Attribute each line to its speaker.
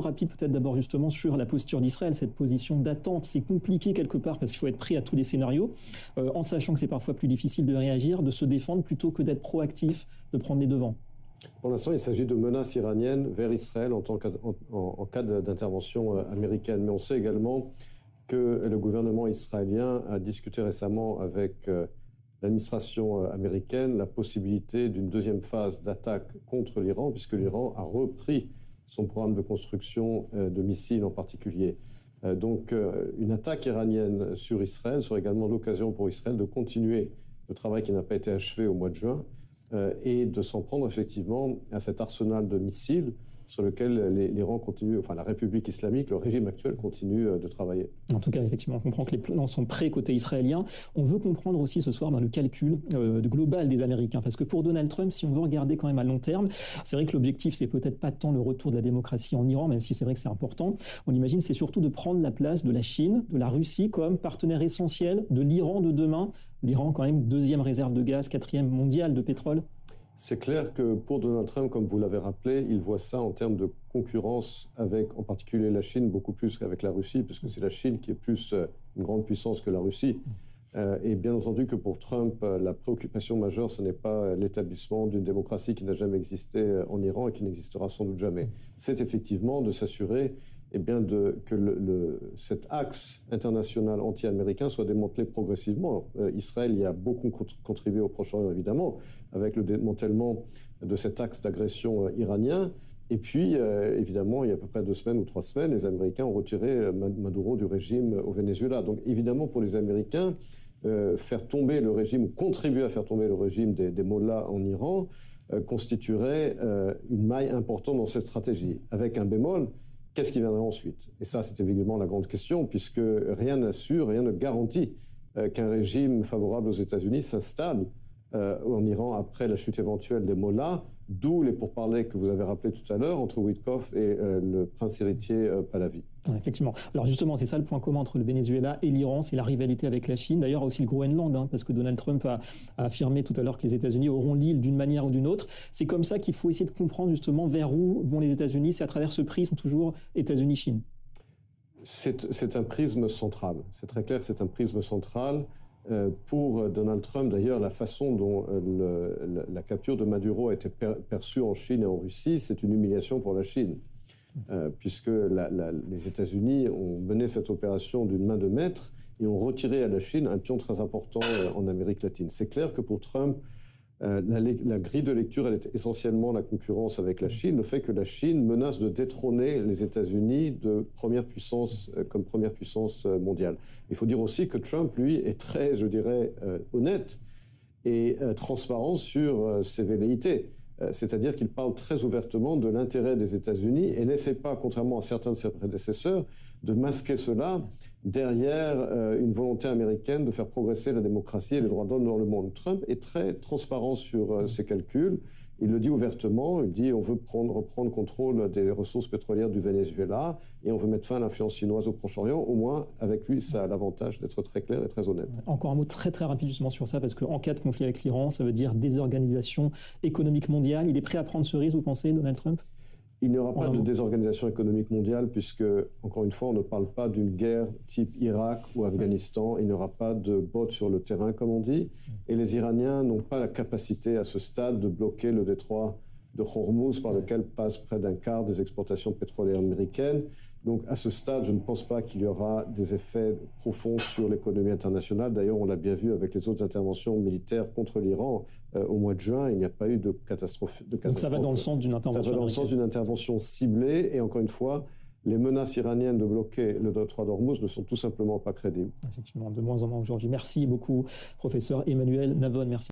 Speaker 1: Rapide peut-être d'abord justement sur la posture d'Israël, cette position d'attente. C'est compliqué quelque part parce qu'il faut être prêt à tous les scénarios, en sachant que c'est parfois plus difficile de réagir, de se défendre plutôt que d'être proactif, de prendre les devants.
Speaker 2: Pour l'instant, il s'agit de menaces iraniennes vers Israël en cas d'intervention américaine. Mais on sait également que le gouvernement israélien a discuté récemment avec l'administration américaine la possibilité d'une deuxième phase d'attaque contre l'Iran, puisque l'Iran a repris son programme de construction de missiles en particulier. Donc une attaque iranienne sur Israël serait également l'occasion pour Israël de continuer le travail qui n'a pas été achevé au mois de juin et de s'en prendre effectivement à cet arsenal de missiles sur lequel l'Iran continue, enfin la République islamique, le régime actuel continue de travailler.
Speaker 1: En tout cas, effectivement, on comprend que les plans sont prêts côté israélien. On veut comprendre aussi ce soir le calcul global des Américains. Parce que pour Donald Trump, si on veut regarder quand même à long terme, c'est vrai que l'objectif, c'est peut-être pas tant le retour de la démocratie en Iran, même si c'est vrai que c'est important. On imagine c'est surtout de prendre la place de la Chine, de la Russie comme partenaire essentiel de l'Iran de demain. L'Iran, quand même, deuxième réserve de gaz, quatrième mondiale de pétrole.
Speaker 2: C'est clair que pour Donald Trump, comme vous l'avez rappelé, il voit ça en termes de concurrence avec, en particulier la Chine, beaucoup plus qu'avec la Russie, puisque c'est la Chine qui est plus une grande puissance que la Russie. Et bien entendu que pour Trump, la préoccupation majeure, ce n'est pas l'établissement d'une démocratie qui n'a jamais existé en Iran et qui n'existera sans doute jamais. C'est effectivement de s'assurer que cet axe international anti-américain soit démantelé progressivement. Israël y a beaucoup contribué au Proche-Orient, évidemment, avec le démantèlement de cet axe d'agression iranien. Et puis, évidemment, il y a à peu près 2 semaines ou 3 semaines, les Américains ont retiré Maduro du régime au Venezuela. Donc, évidemment, pour les Américains, faire tomber le régime ou contribuer à faire tomber le régime des mollahs en Iran constituerait une maille importante dans cette stratégie. Avec un bémol, qu'est-ce qui viendrait ensuite? Et ça, c'est évidemment la grande question, puisque rien n'assure, rien ne garantit qu'un régime favorable aux États-Unis s'installe en Iran après la chute éventuelle des mollahs, d'où les pourparlers que vous avez rappelés tout à l'heure entre Witkoff et le prince héritier Pahlavi.
Speaker 1: Ouais, effectivement. Alors justement, c'est ça le point commun entre le Venezuela et l'Iran, c'est la rivalité avec la Chine. D'ailleurs, aussi le Groenland, parce que Donald Trump a affirmé tout à l'heure que les États-Unis auront l'île d'une manière ou d'une autre. C'est comme ça qu'il faut essayer de comprendre justement vers où vont les États-Unis. C'est à travers ce prisme toujours États-Unis-Chine.
Speaker 2: C'est un prisme central. C'est très clair que c'est un prisme central. Pour Donald Trump, d'ailleurs, la façon dont la capture de Maduro a été perçue en Chine et en Russie, c'est une humiliation pour la Chine, puisque les États-Unis ont mené cette opération d'une main de maître et ont retiré à la Chine un pion très important en Amérique latine. C'est clair que pour Trump, la grille de lecture, elle est essentiellement la concurrence avec la Chine, le fait que la Chine menace de détrôner les États-Unis comme première puissance mondiale. Il faut dire aussi que Trump, lui, est très, je dirais, honnête et transparent sur ses velléités. C'est-à-dire qu'il parle très ouvertement de l'intérêt des États-Unis et n'essaie pas, contrairement à certains de ses prédécesseurs, de masquer cela derrière une volonté américaine de faire progresser la démocratie et les droits de l'homme dans le monde. Trump est très transparent sur ses calculs. Il le dit ouvertement, il dit on veut reprendre contrôle des ressources pétrolières du Venezuela et on veut mettre fin à l'influence chinoise au Proche-Orient. Au moins, avec lui, ça a l'avantage d'être très clair et très honnête.
Speaker 1: Encore un mot très très rapide justement sur ça, parce qu'en cas de conflit avec l'Iran, ça veut dire désorganisation économique mondiale. Il est prêt à prendre ce risque, vous pensez, Donald Trump ?
Speaker 2: Il n'y aura pas de désorganisation économique mondiale puisque, encore une fois, on ne parle pas d'une guerre type Irak ou Afghanistan. Il n'y aura pas de bottes sur le terrain, comme on dit. Et les Iraniens n'ont pas la capacité à ce stade de bloquer le détroit de Hormuz par lequel passe près d'un quart des exportations pétrolières américaines. Donc à ce stade, je ne pense pas qu'il y aura des effets profonds sur l'économie internationale. D'ailleurs, on l'a bien vu avec les autres interventions militaires contre l'Iran au mois de juin. Il n'y a pas eu de catastrophe.
Speaker 1: Donc ça va dans le sens d'une intervention.
Speaker 2: Ça va dans le sens d'une intervention ciblée. Et encore une fois, les menaces iraniennes de bloquer le détroit d'Hormuz ne sont tout simplement pas crédibles.
Speaker 1: Effectivement, de moins en moins aujourd'hui. Merci beaucoup, professeur Emmanuel Navon. Merci.